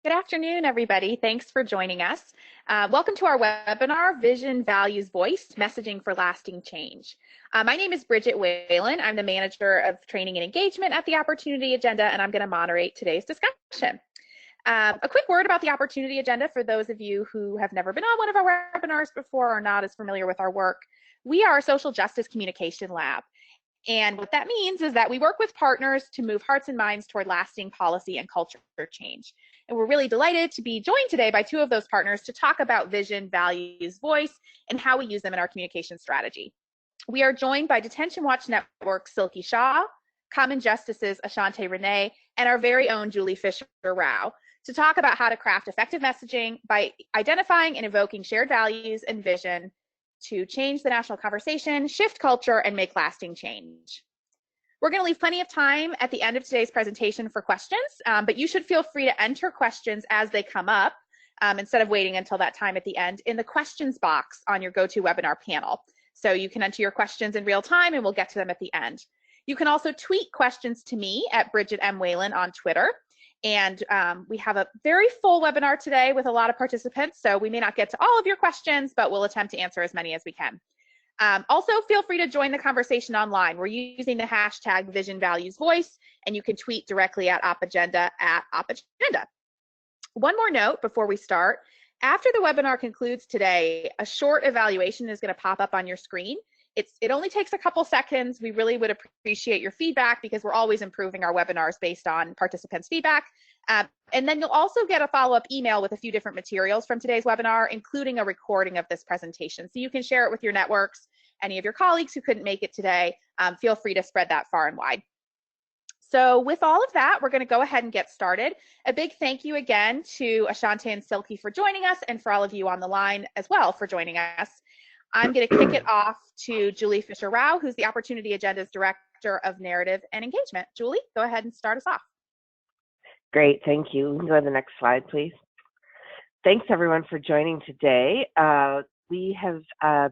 Good afternoon, everybody. Thanks for joining us. Welcome to our webinar, Vision, Values, Voice, Messaging for Lasting Change. My name is Bridget Whalen. I'm the Manager of Training and Engagement at the Opportunity Agenda, and I'm going to moderate today's discussion. A quick word about the Opportunity Agenda for those of you who have never been on one of our webinars before or not as familiar with our work. We are a social justice communication lab. And what that means is that we work with partners to move hearts and minds toward lasting policy and culture change. And we're really delighted to be joined today by two of those partners to talk about vision, values, voice, and how we use them in our communication strategy. We are joined by Detention Watch Network, Silky Shah, Common Justice's Aseante Renee, and our very own Julie Fisher-Rowe to talk about how to craft effective messaging by identifying and evoking shared values and vision to change the national conversation, shift culture, and make lasting change. We're going to leave plenty of time at the end of today's presentation for questions, but you should feel free to enter questions as they come up instead of waiting until that time at the end in the questions box on your GoToWebinar panel. So you can enter your questions in real time and we'll get to them at the end. You can also tweet questions to me at Bridget M. Whalen on Twitter. And we have a very full webinar today with a lot of participants, so we may not get to all of your questions, but we'll attempt to answer as many as we can. Also, feel free to join the conversation online. We're using the hashtag Vision Values Voice, and you can tweet directly at OpAgenda at OpAgenda. One more note before we start. After the webinar concludes today, a short evaluation is going to pop up on your screen. It only takes a couple seconds. We really would appreciate your feedback because we're always improving our webinars based on participants' feedback. And then you'll also get a follow-up email with a few different materials from today's webinar, including a recording of this presentation. So you can share it with your networks. Any of your colleagues who couldn't make it today, feel free to spread that far and wide. So with all of that, we're going to go ahead and get started. A big thank you again to Ashanti and Silke for joining us, and for all of you on the line as well for joining us. I'm going to kick it off to Julie Fisher-Rowe, who's the Opportunity Agenda's Director of Narrative and Engagement. Julie, go ahead and start us off. Great, thank you. We can go to the next slide, please. Thanks, everyone, for joining today. We have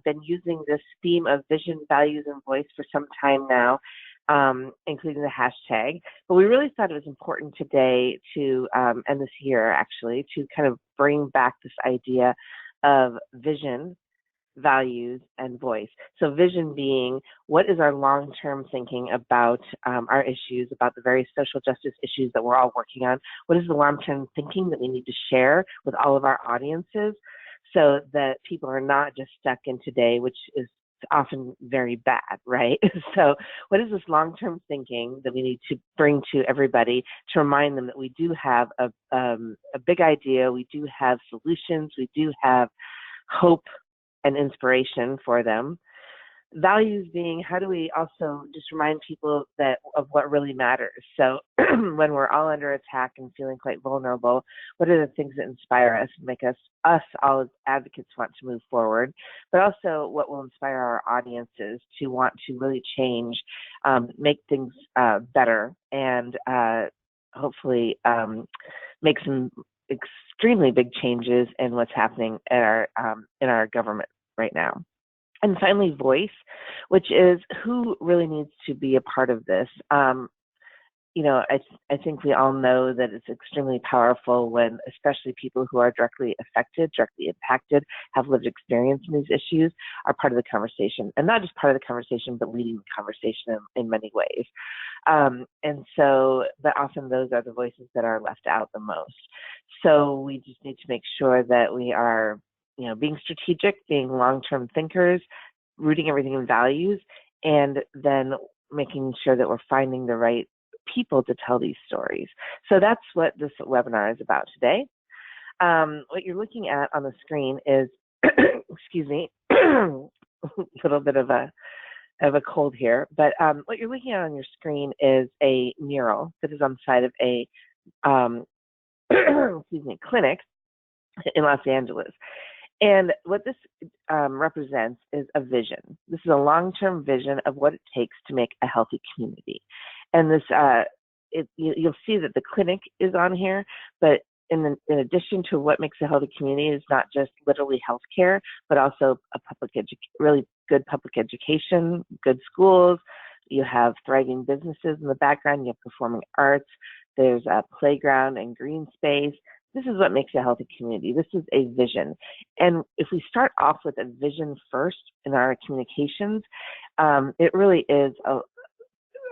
been using this theme of vision, values, and voice for some time now, including the hashtag. But we really thought it was important today to, and this year actually, to kind of bring back this idea of vision, values, and voice. So vision being, what is our long-term thinking about our issues, about the various social justice issues that we're all working on? What is the long-term thinking that we need to share with all of our audiences so that people are not just stuck in today, which is often very bad, right? So what is this long-term thinking that we need to bring to everybody to remind them that we do have a big idea, we do have solutions, we do have hope and inspiration for them. Values being, how do we also just remind people that of what really matters? So when we're all under attack and feeling quite vulnerable, what are the things that inspire us and make us all as advocates want to move forward, but also what will inspire our audiences to want to really change, make things better, and hopefully make some extremely big changes in what's happening in our government right now. And finally, voice, which is who really needs to be a part of this. You know, I think we all know that it's extremely powerful when, especially people who are directly affected, directly impacted, have lived experience in these issues, are part of the conversation. And not just part of the conversation, but leading the conversation in many ways. And so, but often those are the voices that are left out the most. So we just need to make sure that we are, you know, being strategic, being long-term thinkers, rooting everything in values, and then making sure that we're finding the right people to tell these stories. So that's what this webinar is about today. What you're looking at on the screen is, excuse me, a little bit of a cold here, but what you're looking at on your screen is a mural that is on the side of a excuse me, clinic in Los Angeles. And what this represents is a vision. This is a long-term vision of what it takes to make a healthy community. And this, you'll see that the clinic is on here, but in addition to what makes a healthy community is not just literally healthcare, but also a really good public education, good schools. You have thriving businesses in the background. You have performing arts. There's a playground and green space. this is what makes a healthy community. This is a vision. And if we start off with a vision first in our communications, it really is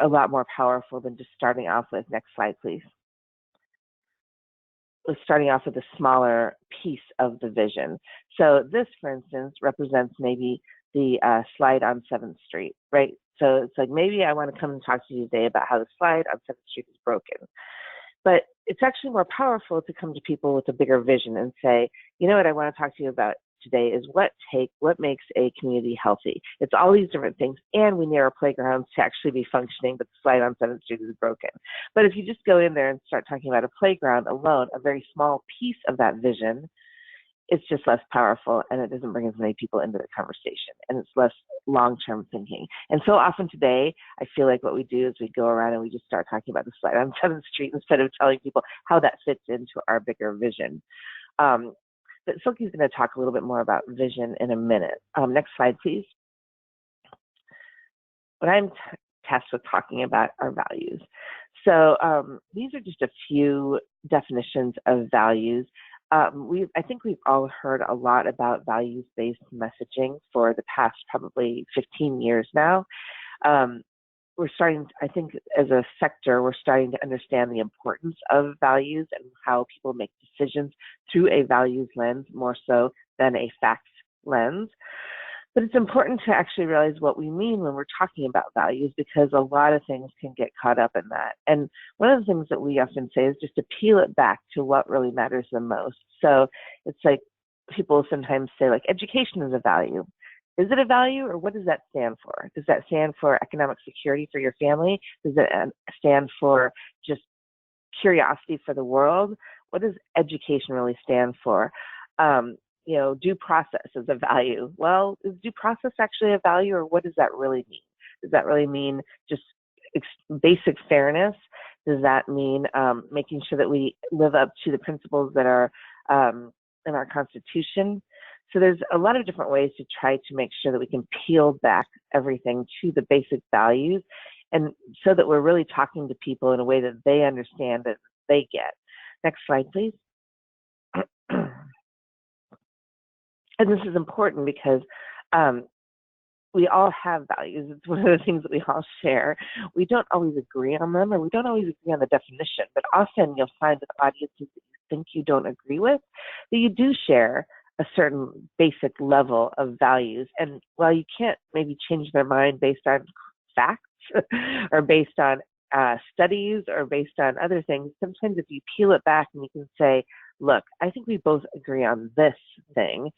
a lot more powerful than just starting off with, next slide, please. With starting off with a smaller piece of the vision. So this, for instance, represents maybe the slide on 7th Street, right? So it's like, maybe I want to come and talk to you today about how the slide on 7th Street is broken. But it's actually more powerful to come to people with a bigger vision and say, you know what I want to talk to you about today is what makes a community healthy. It's all these different things, and we need our playgrounds to actually be functioning, but the slide on 7th Street is broken. But if you just go in there and start talking about a playground alone, a very small piece of that vision, it's just less powerful, and it doesn't bring as many people into the conversation, and it's less long-term thinking. And so often today, I feel like what we do is we go around and we just start talking about the slide on 7th Street instead of telling people how that fits into our bigger vision. But Silke's going to talk a little bit more about vision in a minute. Next slide, please. What I'm tasked with talking about are values. So these are just a few definitions of values. I think we've all heard a lot about values-based messaging for the past probably 15 years now. We're starting, I think as a sector, we're starting to understand the importance of values and how people make decisions through a values lens more so than a facts lens. But it's important to actually realize what we mean when we're talking about values, because a lot of things can get caught up in that. And one of the things that we often say is just to peel it back to what really matters the most. So it's like people sometimes say, like, education is a value. Is it a value, or what does that stand for? Does that stand for economic security for your family? Does it stand for just curiosity for the world? What does education really stand for? You know, due process is a value. Well, is due process actually a value, or what does that really mean? Does that really mean just basic fairness? Does that mean making sure that we live up to the principles that are in our Constitution? So there's a lot of different ways to try to make sure that we can peel back everything to the basic values, and so that we're really talking to people in a way that they understand, that they get. Next slide, please. And this is important because we all have values. It's one of the things that we all share. We don't always agree on them, or we don't always agree on the definition, but often you'll find with audiences that you think you don't agree with, that you do share a certain basic level of values. And while you can't maybe change their mind based on facts or based on studies or based on other things, sometimes if you peel it back and you can say, look, I think we both agree on this thing,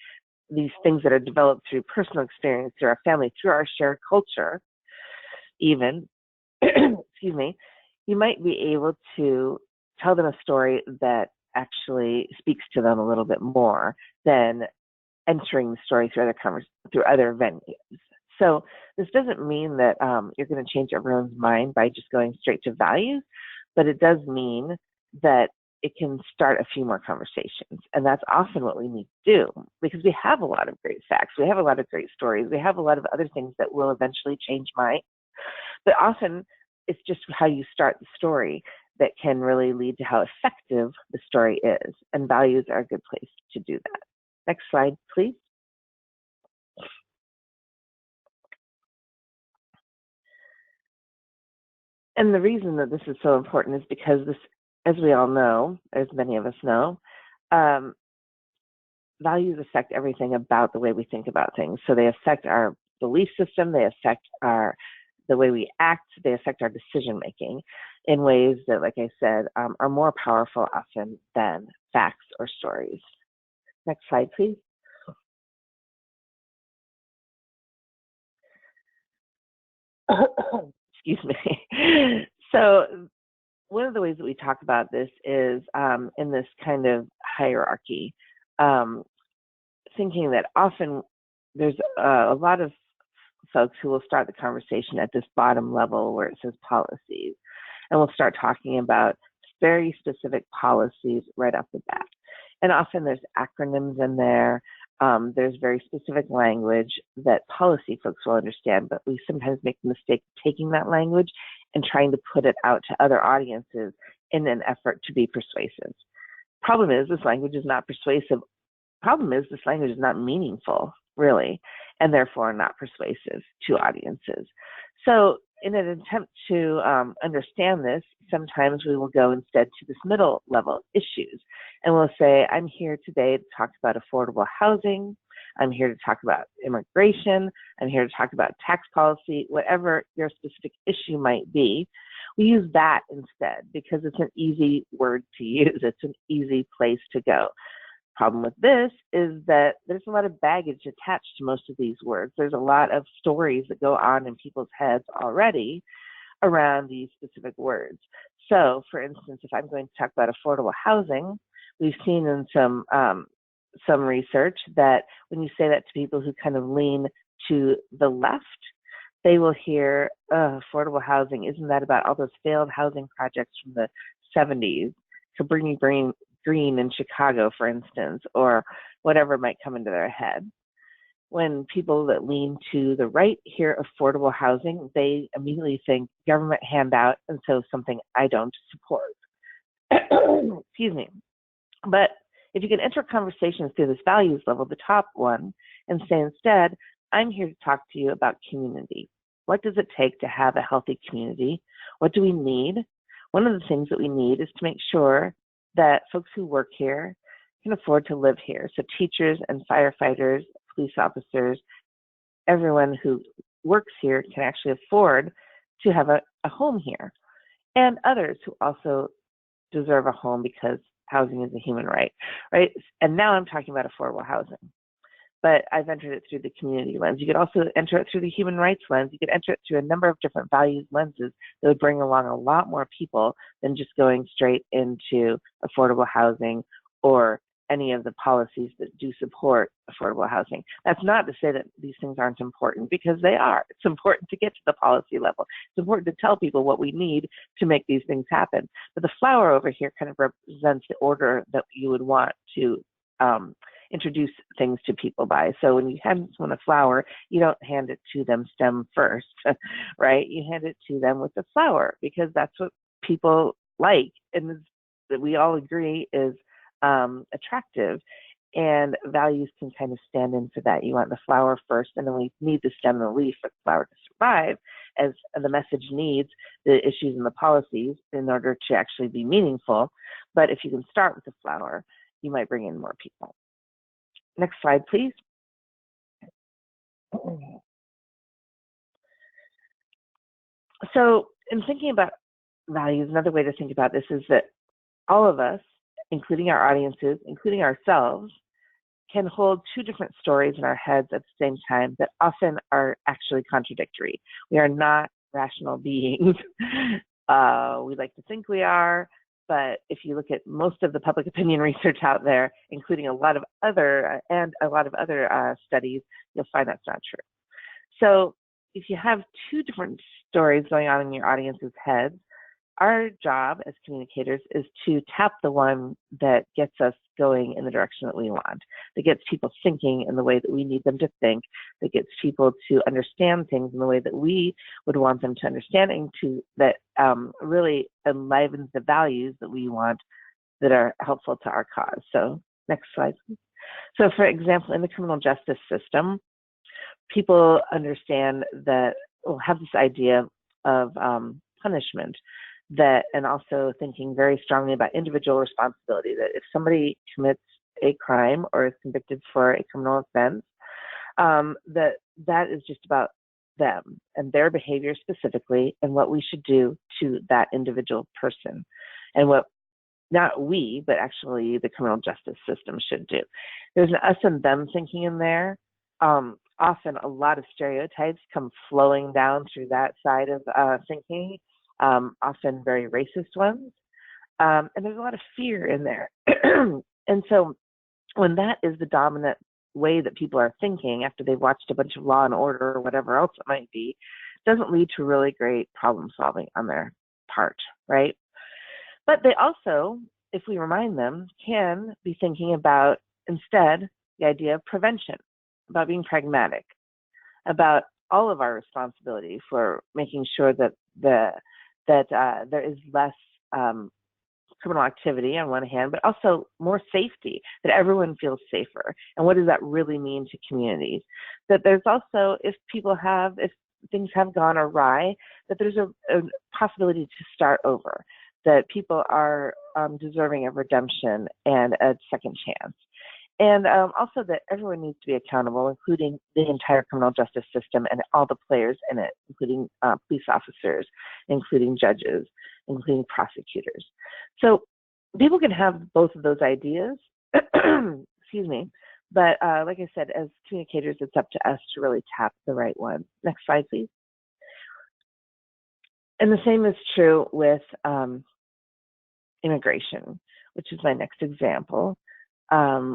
these things that are developed through personal experience, through our family, through our shared culture, even, excuse me, you might be able to tell them a story that actually speaks to them a little bit more than entering the story through other venues. So this doesn't mean that you're going to change everyone's mind by just going straight to values, but it does mean that it can start a few more conversations. And that's often what we need to do, because we have a lot of great facts. We have a lot of great stories. We have a lot of other things that will eventually change minds. But often it's just how you start the story that can really lead to how effective the story is. And values are a good place to do that. Next slide, please. And the reason that this is so important is because this, as we all know, as many of us know, values affect everything about the way we think about things. So they affect our belief system, they affect the way we act, they affect our decision making in ways that, like I said, are more powerful often than facts or stories. Next slide, please. Excuse me. So one of the ways that we talk about this is in this kind of hierarchy, thinking that often there's a lot of folks who will start the conversation at this bottom level where it says policies, and we'll start talking about very specific policies right off the bat. And often there's acronyms in there. There's very specific language that policy folks will understand, but we sometimes make the mistake of taking that language and trying to put it out to other audiences in an effort to be persuasive. Problem is, this language is not persuasive. Problem is, this language is not meaningful, really, and therefore not persuasive to audiences. So in an attempt to understand this, sometimes we will go instead to this middle level issues. And we'll say, I'm here today to talk about affordable housing. I'm here to talk about immigration. I'm here to talk about tax policy, whatever your specific issue might be. We use that instead because it's an easy word to use. It's an easy place to go. Problem with this is that there's a lot of baggage attached to most of these words. There's a lot of stories that go on in people's heads already around these specific words. So, for instance, if I'm going to talk about affordable housing, we've seen in some research that when you say that to people who kind of lean to the left, they will hear affordable housing. Isn't that about all those failed housing projects from the 70s? Cabrini Green in Chicago, for instance, or whatever might come into their head. When people that lean to the right hear affordable housing, they immediately think government handout, and so something I don't support. Excuse me. But if you can enter conversations through this values level, the top one, and say instead, I'm here to talk to you about community. What does it take to have a healthy community? What do we need? One of the things that we need is to make sure that folks who work here can afford to live here. So teachers and firefighters, police officers, everyone who works here can actually afford to have a home here. And others who also deserve a home because housing is a human right? And now I'm talking about affordable housing. But I've entered it through the community lens. You could also enter it through the human rights lens. You could enter it through a number of different values lenses that would bring along a lot more people than just going straight into affordable housing or any of the policies that do support affordable housing. That's not to say that these things aren't important, because they are. It's important to get to the policy level. It's important to tell people what we need to make these things happen. But the flower over here kind of represents the order that you would want to introduce things to people by. So when you hand someone a flower, you don't hand it to them stem first, right? You hand it to them with the flower because that's what people like and that we all agree is attractive. And values can kind of stand in for that. You want the flower first, and then we need the stem and the leaf for the flower to survive, as the message needs the issues and the policies in order to actually be meaningful. But if you can start with the flower, you might bring in more people. Next slide, please. So in thinking about values, another way to think about this is that all of us, including our audiences, including ourselves, can hold two different stories in our heads at the same time that often are actually contradictory. We are not rational beings. We like to think we are, but if you look at most of the public opinion research out there, including a lot of other studies, you'll find that's not true. So if you have two different stories going on in your audience's heads, our job as communicators is to tap the one that gets us going in the direction that we want, that gets people thinking in the way that we need them to think, that gets people to understand things in the way that we would want them to understand, and that really enlivens the values that we want that are helpful to our cause. So next slide. So for example, in the criminal justice system, people understand that, have this idea of punishment, and also thinking very strongly about individual responsibility, that if somebody commits a crime or is convicted for a criminal offense, that is just about them and their behavior specifically, and what we should do to that individual person, and what not we, but actually the criminal justice system should do. There's an us and them thinking in there. Often a lot of stereotypes come flowing down through that side of thinking, often very racist ones. And there's a lot of fear in there. And so when that is the dominant way that people are thinking after they've watched a bunch of Law and Order or whatever else it might be, it doesn't lead to really great problem solving on their part, right? But they also, if we remind them, can be thinking about instead the idea of prevention, about being pragmatic, about all of our responsibility for making sure that there is less criminal activity on one hand, but also more safety, that everyone feels safer. And what does that really mean to communities? That there's also, if things have gone awry, that there's a possibility to start over, that people are deserving of redemption and a second chance. And also that everyone needs to be accountable, including the entire criminal justice system and all the players in it, including police officers, including judges, including prosecutors. So people can have both of those ideas, excuse me, but like I said, as communicators, it's up to us to really tap the right one. Next slide, please. And the same is true with immigration, which is my next example.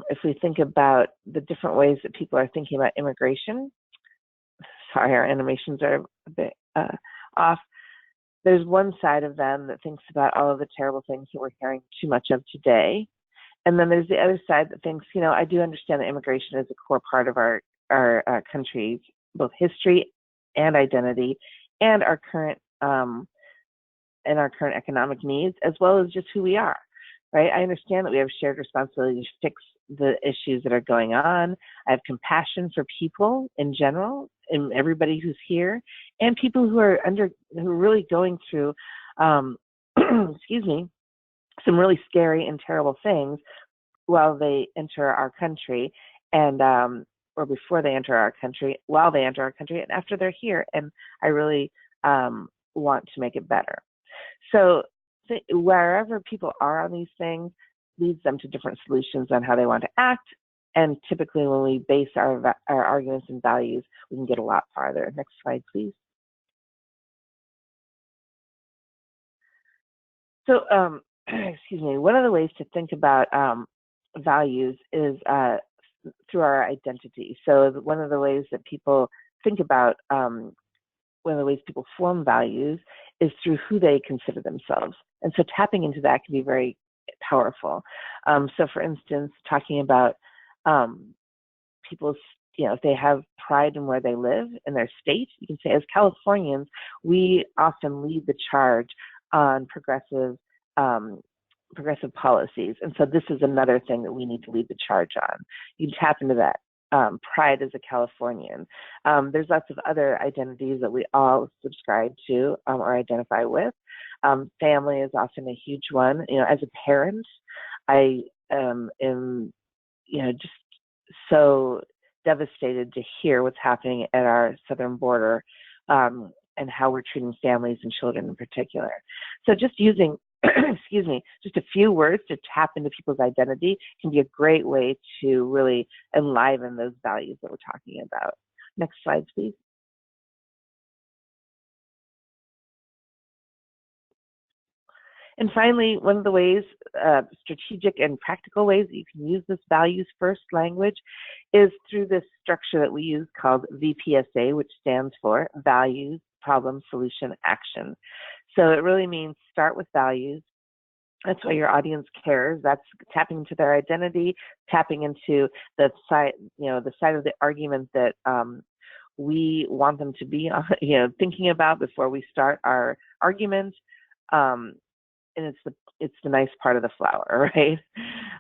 If we think about the different ways that people are thinking about immigration, sorry, our animations are a bit off. There's one side of them that thinks about all of the terrible things that we're hearing too much of today. And then there's the other side that thinks, I do understand that immigration is a core part of our country's both history and identity and our current economic needs, as well as just who we are. Right? I understand that we have shared responsibility to fix the issues that are going on. I have compassion for people in general, and everybody who's here, and people who are really going through, excuse me, some really scary and terrible things while they enter our country, and or before they enter our country, while they enter our country, and after they're here. And I really want to make it better. So wherever people are on these things leads them to different solutions on how they want to act. And typically when we base our arguments and values, we can get a lot farther. Next slide, please. So, excuse me, one of the ways to think about values is through our identity. So one of the ways that people think about, one of the ways people form values is through who they consider themselves. And so tapping into that can be very powerful. So for instance, talking about people's, if they have pride in where they live, in their state, you can say, as Californians, we often lead the charge on progressive policies. And so this is another thing that we need to lead the charge on. You can tap into that. Pride as a Californian. There's lots of other identities that we all subscribe to or identify with. Family is often a huge one. As a parent, I am, just so devastated to hear what's happening at our southern border and how we're treating families and children in particular. So just using excuse me, just a few words to tap into people's identity can be a great way to really enliven those values that we're talking about. Next slide, please. And finally, one of the ways, strategic and practical ways that you can use this values first language is through this structure that we use called VPSA, which stands for Values, Problem, Solution, Action. So it really means start with values. That's why your audience cares. That's tapping into their identity, tapping into the side, the side of the argument that we want them to be, thinking about before we start our argument. And it's the nice part of the flower, right?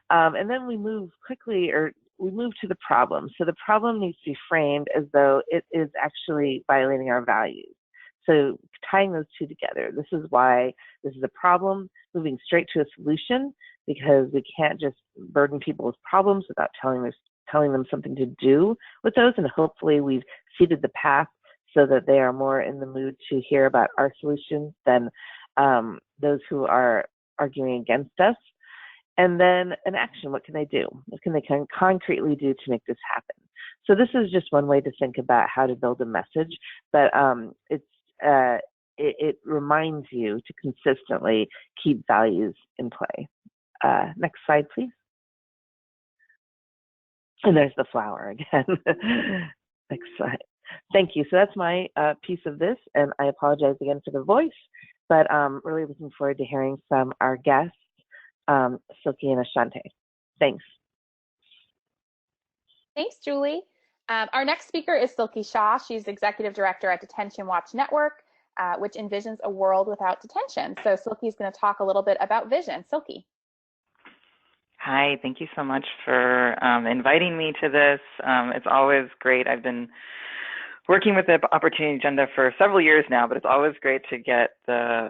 And then we move quickly, or we move to the problem. So the problem needs to be framed as though it is actually violating our values. So tying those two together, this is why this is a problem, moving straight to a solution, because we can't just burden people with problems without telling them something to do with those. And hopefully we've seeded the path so that they are more in the mood to hear about our solutions than those who are arguing against us. And then an action, what can they do? What can they concretely do to make this happen? So this is just one way to think about how to build a message, but it reminds you to consistently keep values in play. Next slide, please. And there's the flower again. Next slide. Thank you. So that's my piece of this, and I apologize again for the voice, but really looking forward to hearing from our guests, Silke and Ashanti. Thanks. Thanks, Julie. Our next speaker is Silky Shah. She's Executive Director at Detention Watch Network. which envisions a world without detention. So Silke is going to talk a little bit about vision. Silke. Hi, thank you so much for inviting me to this. It's always great. I've been working with the Opportunity Agenda for several years now, but it's always great to get the,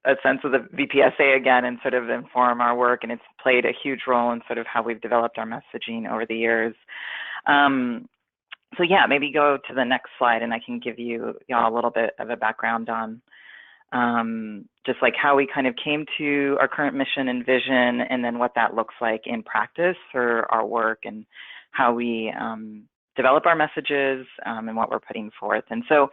a sense of the VPSA again and sort of inform our work. And it's played a huge role in sort of how we've developed our messaging over the years. So yeah, maybe go to the next slide and I can give y'all a little bit of a background on just like how we kind of came to our current mission and vision, and then what that looks like in practice for our work and how we develop our messages and what we're putting forth. And so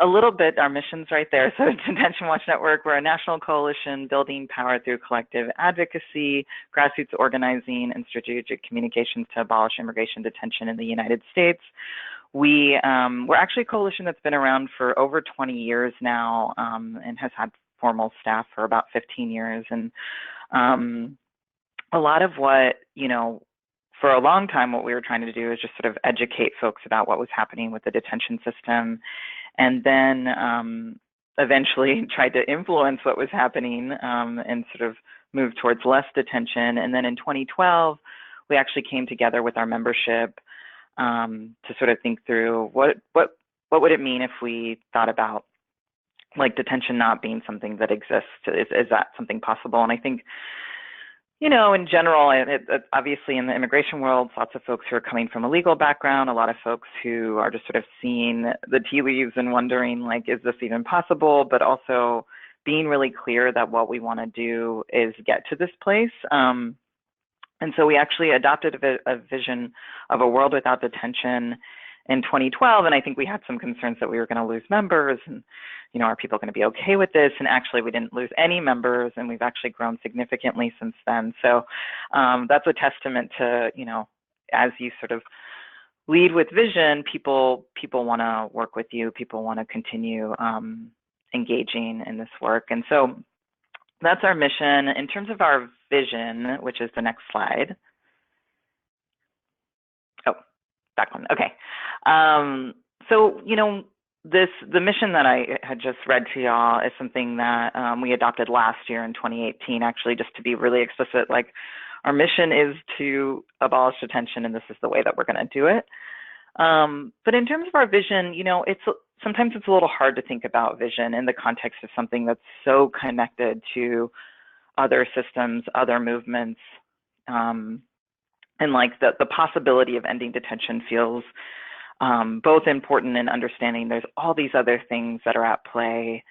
a little bit, our mission's right there. So Detention Watch Network, we're a national coalition building power through collective advocacy, grassroots organizing, and strategic communications to abolish immigration detention in the United States. We're actually a coalition that's been around for over 20 years now and has had formal staff for about 15 years. And a lot of what, for a long time, what we were trying to do is just sort of educate folks about what was happening with the detention system, and then eventually tried to influence what was happening and sort of move towards less detention. And then in 2012, we actually came together with our membership to sort of think through what would it mean if we thought about like detention not being something that exists. Is that something possible? And I think, in general, obviously in the immigration world, lots of folks who are coming from a legal background, a lot of folks who are just sort of seeing the tea leaves and wondering, like, is this even possible? But also being really clear that what we want to do is get to this place. And so we actually adopted a vision of a world without detention in 2012. And I think we had some concerns that we were going to lose members and, are people going to be okay with this? And actually we didn't lose any members, and we've actually grown significantly since then. So that's a testament to, as you sort of lead with vision, people want to work with you, people want to continue engaging in this work. And so that's our mission. In terms of our vision, which is the next slide. Oh, back one. Okay. So, the mission that I had just read to y'all is something that we adopted last year in 2018, actually, just to be really explicit. Like, our mission is to abolish detention, and this is the way that we're going to do it. But in terms of our vision, sometimes it's a little hard to think about vision in the context of something that's so connected to other systems, other movements, and like the possibility of ending detention feels both important in understanding there's all these other things that are at play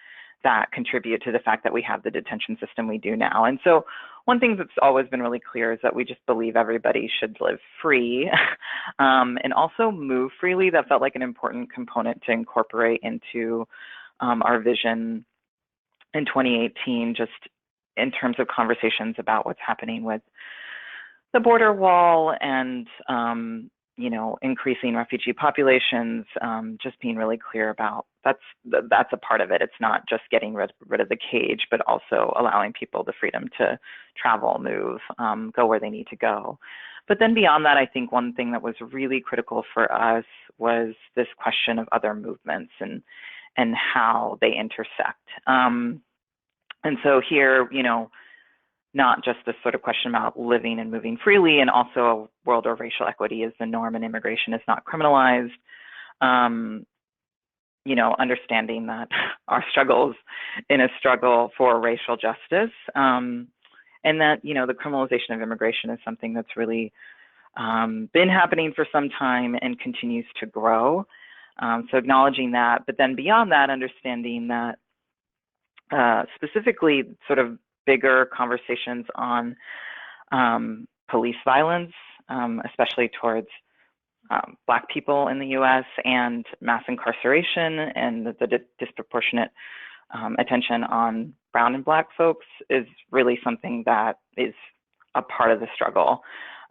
that contribute to the fact that we have the detention system we do now. And so one thing that's always been really clear is that we just believe everybody should live free and also move freely. That felt like an important component to incorporate into our vision in 2018, just in terms of conversations about what's happening with the border wall and, increasing refugee populations, just being really clear about that's a part of it. It's not just getting rid of the cage, but also allowing people the freedom to travel, move, go where they need to go. But then beyond that, I think one thing that was really critical for us was this question of other movements and how they intersect. And so here, not just this sort of question about living and moving freely, and also a world where racial equity is the norm and immigration is not criminalized. Understanding that our struggles in a struggle for racial justice, and that, the criminalization of immigration is something that's really been happening for some time and continues to grow. So acknowledging that, but then beyond that, understanding that specifically sort of bigger conversations on police violence, especially towards Black people in the U.S., and mass incarceration and the disproportionate attention on brown and Black folks is really something that is a part of the struggle.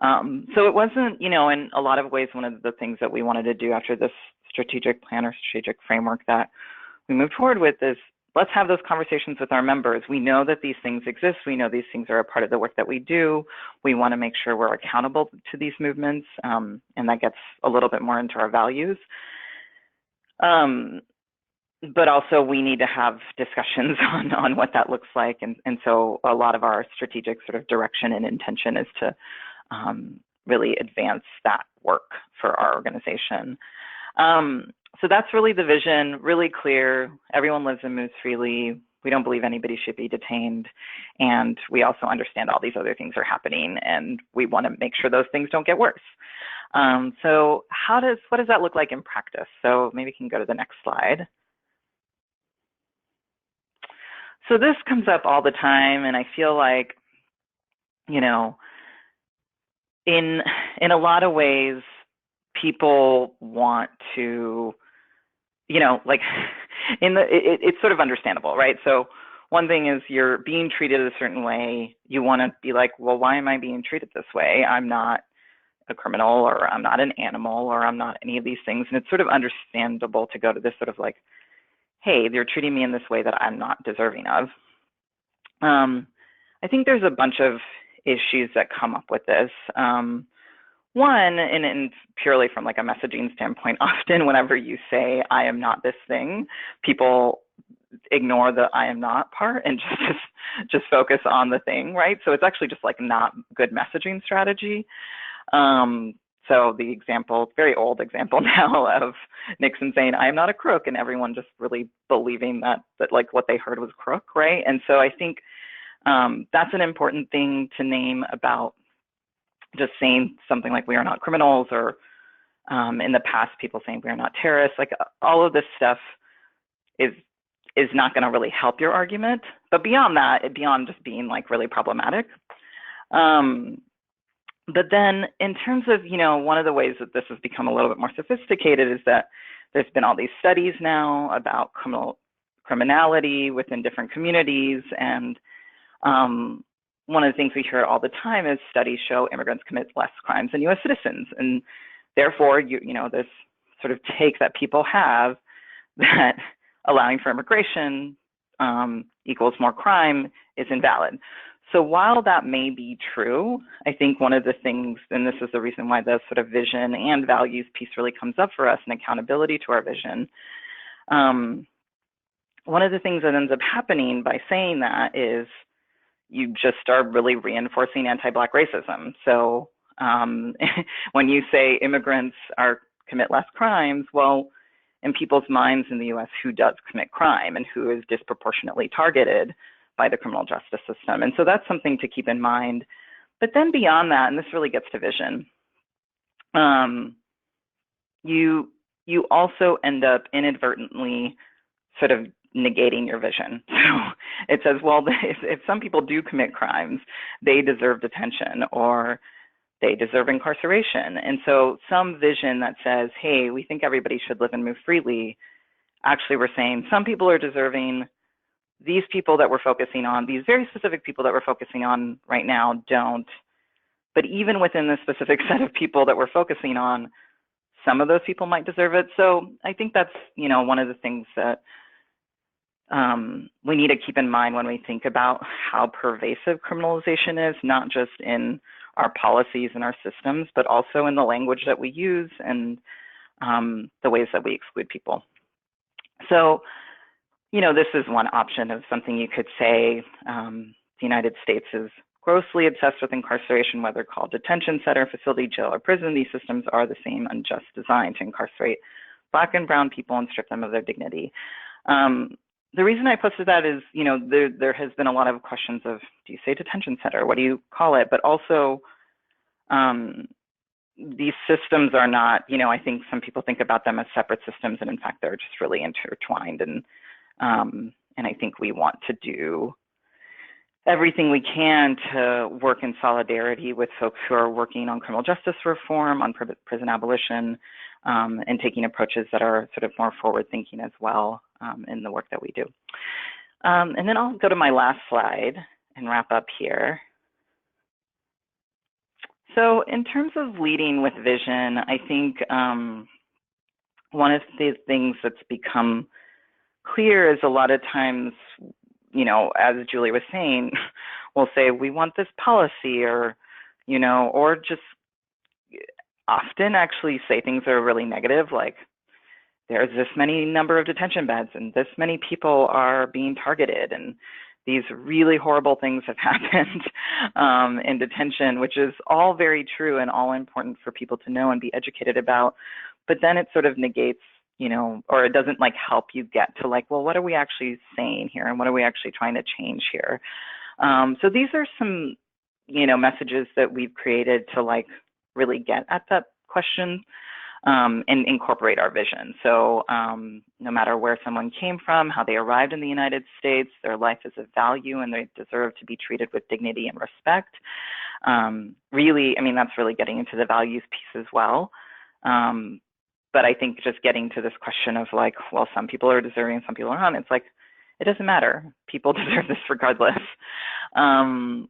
So it wasn't, in a lot of ways, one of the things that we wanted to do after this strategic plan or strategic framework that we moved forward with is, let's have those conversations with our members. We know that these things exist. We know these things are a part of the work that we do. We want to make sure we're accountable to these movements, and that gets a little bit more into our values. But also we need to have discussions on what that looks like. And so a lot of our strategic sort of direction and intention is to really advance that work for our organization. So that's really the vision, really clear. Everyone lives and moves freely. We don't believe anybody should be detained. And we also understand all these other things are happening, and we want to make sure those things don't get worse. So what does that look like in practice? So maybe we can go to the next slide. So this comes up all the time, and I feel like, you know, in a lot of ways, people want to, you know, like it's sort of understandable, right? So one thing is you're being treated a certain way. You want to be like, well, why am I being treated this way? I'm not a criminal, or I'm not an animal, or I'm not any of these things. And it's sort of understandable to go to this sort of like, hey, they're treating me in this way that I'm not deserving of. I think there's a bunch of issues that come up with this. One, and purely from like a messaging standpoint, often whenever you say, I am not this thing, people ignore the I am not part and just focus on the thing, right? So it's actually just like not good messaging strategy. So the example, very old example now of Nixon saying, I am not a crook, and everyone just really believing that like what they heard was crook, right? And so I think that's an important thing to name about just saying something like we are not criminals, or in the past people saying we are not terrorists. Like all of this stuff is not going to really help your argument. But beyond that, beyond just being like really problematic. But then in terms of, you know, one of the ways that this has become a little bit more sophisticated is that there's been all these studies now about criminality within different communities. And one of the things we hear all the time is studies show immigrants commit less crimes than U.S. citizens. And therefore, you know, this sort of take that people have that allowing for immigration equals more crime is invalid. So while that may be true, I think one of the things, and this is the reason why the sort of vision and values piece really comes up for us, and accountability to our vision, one of the things that ends up happening by saying that is you just start really reinforcing anti-Black racism. So when you say immigrants commit less crimes, well, in people's minds in the U.S., who does commit crime and who is disproportionately targeted by the criminal justice system? And so that's something to keep in mind. But then beyond that, and this really gets to vision, you also end up inadvertently sort of negating your vision. So it says, well, if some people do commit crimes, they deserve detention or they deserve incarceration. And so some vision that says, hey, we think everybody should live and move freely, actually we're saying some people are deserving, these people that we're focusing on, these very specific people that we're focusing on right now don't. But even within the specific set of people that we're focusing on, some of those people might deserve it. So I think that's, you know, one of the things that we need to keep in mind when we think about how pervasive criminalization is, not just in our policies and our systems, but also in the language that we use and the ways that we exclude people. So, you know, this is one option of something you could say. The United States is grossly obsessed with incarceration, whether called detention center, facility, jail, or prison. These systems are the same unjust design to incarcerate Black and brown people and strip them of their dignity. The reason I posted that is, you know, there has been a lot of questions of, do you say detention center? What do you call it? But also, these systems are not, you know, I think some people think about them as separate systems, and in fact, they're just really intertwined. And I think we want to do everything we can to work in solidarity with folks who are working on criminal justice reform, on prison abolition, and taking approaches that are sort of more forward-thinking as well in the work that we do. And then I'll go to my last slide and wrap up here. So in terms of leading with vision, I think one of the things that's become clear is a lot of times, you know, as Julie was saying, we'll say, we want this policy, or, you know, or just often actually say things that are really negative, like there's this many number of detention beds and this many people are being targeted and these really horrible things have happened in detention, which is all very true and all important for people to know and be educated about. But then it sort of negates, or it doesn't like help you get to like, well, what are we actually saying here and what are we actually trying to change here? So these are some, messages that we've created to like really get at that question. And incorporate our vision. So no matter where someone came from, how they arrived in the United States, their life is of value and they deserve to be treated with dignity and respect. Really, that's really getting into the values piece as well. But I think just getting to this question of like, well, some people are deserving and some people aren't, it's like, it doesn't matter. People deserve this regardless.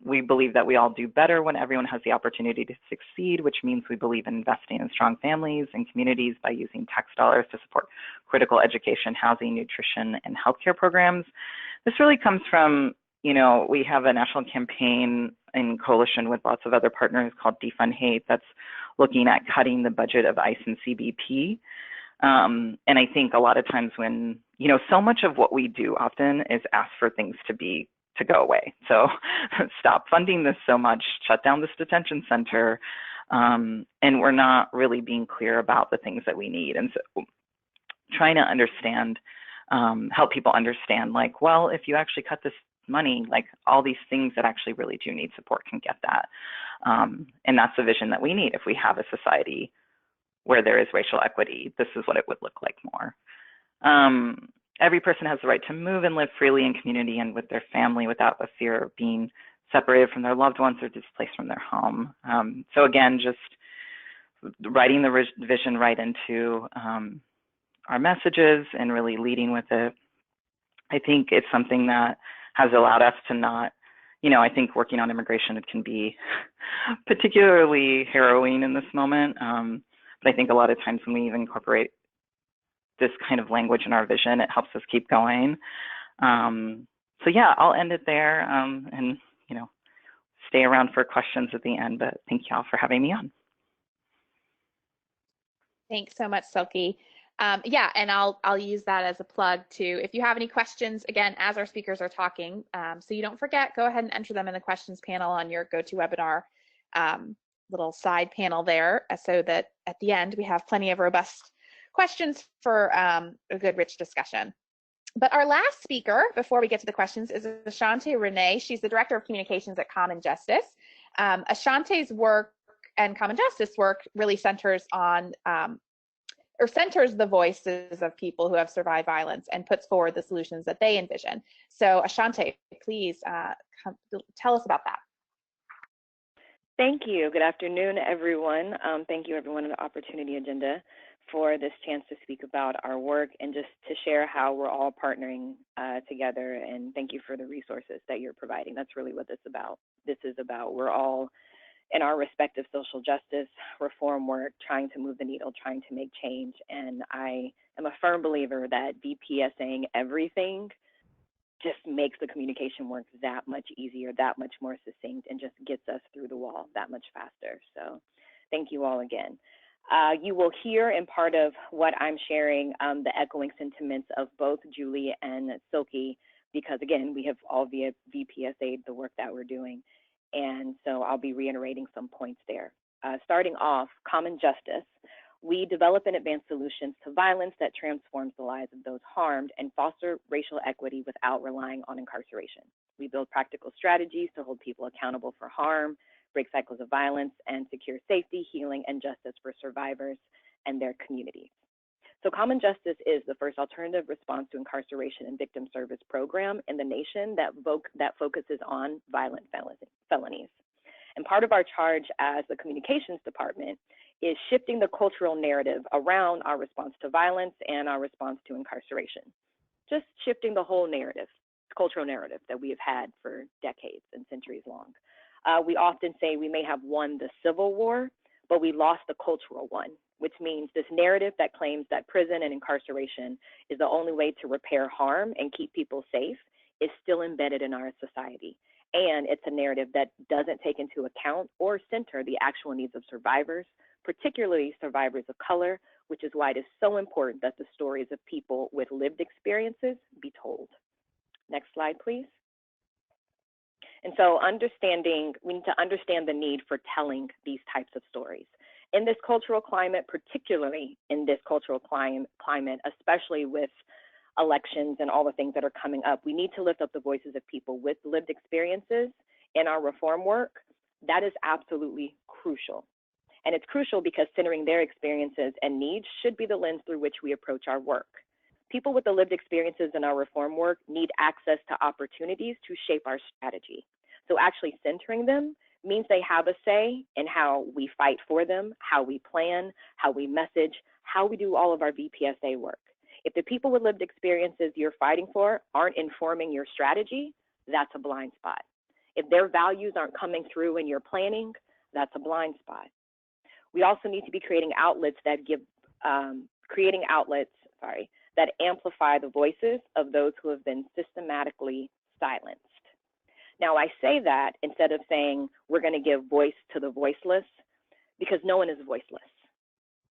We believe that we all do better when everyone has the opportunity to succeed, which means we believe in investing in strong families and communities by using tax dollars to support critical education, housing, nutrition, and healthcare programs. This really comes from, we have a national campaign in coalition with lots of other partners called Defund Hate that's looking at cutting the budget of ICE and CBP. And I think a lot of times when, so much of what we do often is ask for things to go away. So stop funding this so much, shut down this detention center. And we're not really being clear about the things that we need. And so trying to understand, help people understand like, well, if you actually cut this money, like all these things that actually really do need support can get that. And that's the vision that we need if we have a society where there is racial equity. This is what it would look like more. Every person has the right to move and live freely in community and with their family without a fear of being separated from their loved ones or displaced from their home. So again, just writing the vision right into our messages and really leading with it. I think it's something that has allowed us to not, I think working on immigration, it can be particularly harrowing in this moment. But I think a lot of times when we even incorporate this kind of language in our vision, it helps us keep going. So yeah, I'll end it there and, stay around for questions at the end, but thank y'all for having me on. Thanks so much, Silke. Yeah, and I'll use that as a plug too. If you have any questions, again, as our speakers are talking, so you don't forget, go ahead and enter them in the questions panel on your GoToWebinar little side panel there, so that at the end we have plenty of robust questions for a good, rich discussion. But our last speaker, before we get to the questions, is Aseante Renee. She's the Director of Communications at Common Justice. Ashante's work and Common Justice work really centers on, or centers the voices of people who have survived violence and puts forward the solutions that they envision. So Ashanti, please tell us about that. Thank you. Good afternoon, everyone. Thank you, everyone, on the Opportunity Agenda for this chance to speak about our work and just to share how we're all partnering together. And thank you for the resources that you're providing. That's really what this is about. We're all in our respective social justice reform work, trying to move the needle, trying to make change. And I am a firm believer that VPSAing everything just makes the communication work that much easier, that much more succinct, and just gets us through the wall that much faster. So thank you all again. You will hear in part of what I'm sharing the echoing sentiments of both Julie and Silke, because again, we have all via VPSA'd the work that we're doing. And so I'll be reiterating some points there. Starting off, Common Justice. We develop and advance solutions to violence that transforms the lives of those harmed and foster racial equity without relying on incarceration. We build practical strategies to hold people accountable for harm, break cycles of violence, and secure safety, healing, and justice for survivors and their communities. So Common Justice is the first alternative response to incarceration and victim service program in the nation that focuses on violent felonies. And part of our charge as the communications department is shifting the cultural narrative around our response to violence and our response to incarceration. Just shifting the whole narrative, cultural narrative that we have had for decades and centuries long. We often say we may have won the Civil War, but we lost the cultural one, which means this narrative that claims that prison and incarceration is the only way to repair harm and keep people safe is still embedded in our society. And it's a narrative that doesn't take into account or center the actual needs of survivors, particularly survivors of color, which is why it is so important that the stories of people with lived experiences be told. Next slide, please. And so we need to understand the need for telling these types of stories. In this cultural climate, particularly in this cultural climate, especially with elections and all the things that are coming up, we need to lift up the voices of people with lived experiences in our reform work. That is absolutely crucial. And it's crucial because centering their experiences and needs should be the lens through which we approach our work. People with the lived experiences in our reform work need access to opportunities to shape our strategy. So actually centering them means they have a say in how we fight for them, how we plan, how we message, how we do all of our VPSA work. If the people with lived experiences you're fighting for aren't informing your strategy, that's a blind spot. If their values aren't coming through in your planning, that's a blind spot. We also need to be creating outlets that that amplify the voices of those who have been systematically silenced. Now, I say that instead of saying we're going to give voice to the voiceless, because no one is voiceless.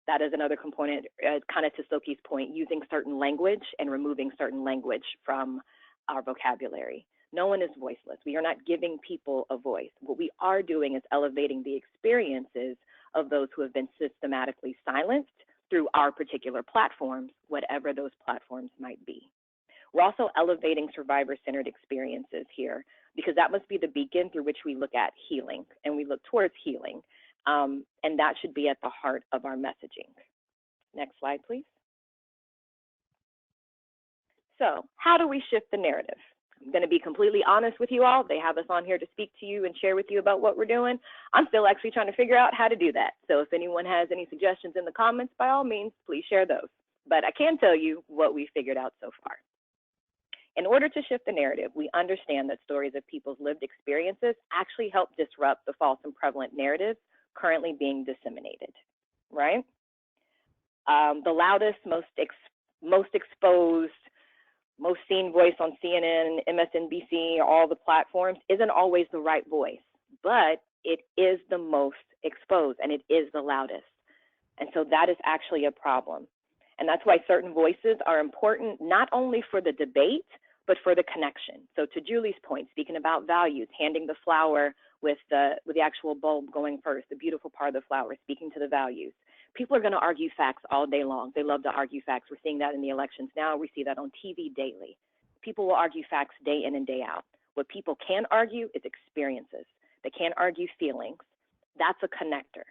That is another component, kind of to Silke's point, using certain language and removing certain language from our vocabulary. No one is voiceless. We are not giving people a voice. What we are doing is elevating the experiences of those who have been systematically silenced through our particular platforms, whatever those platforms might be. We're also elevating survivor-centered experiences here, because that must be the beacon through which we look at healing, and we look towards healing. And that should be at the heart of our messaging. Next slide, please. So how do we shift the narrative? I'm going to be completely honest with you all. They have us on here to speak to you and share with you about what we're doing. I'm still actually trying to figure out how to do that. So if anyone has any suggestions in the comments, by all means, please share those. But I can tell you what we figured out so far. In order to shift the narrative, we understand that stories of people's lived experiences actually help disrupt the false and prevalent narratives currently being disseminated, right? The loudest, most exposed, most seen voice on CNN, MSNBC, all the platforms isn't always the right voice, but it is the most exposed and it is the loudest. And so that is actually a problem. And that's why certain voices are important, not only for the debate, but for the connection. So to Julie's point, speaking about values, handing the flower with the actual bulb going first, the beautiful part of the flower, speaking to the values. People are going to argue facts all day long. They love to argue facts. We're seeing that in the elections now. We see that on TV daily. People will argue facts day in and day out. What people can argue is experiences. They can't argue feelings. That's a connector.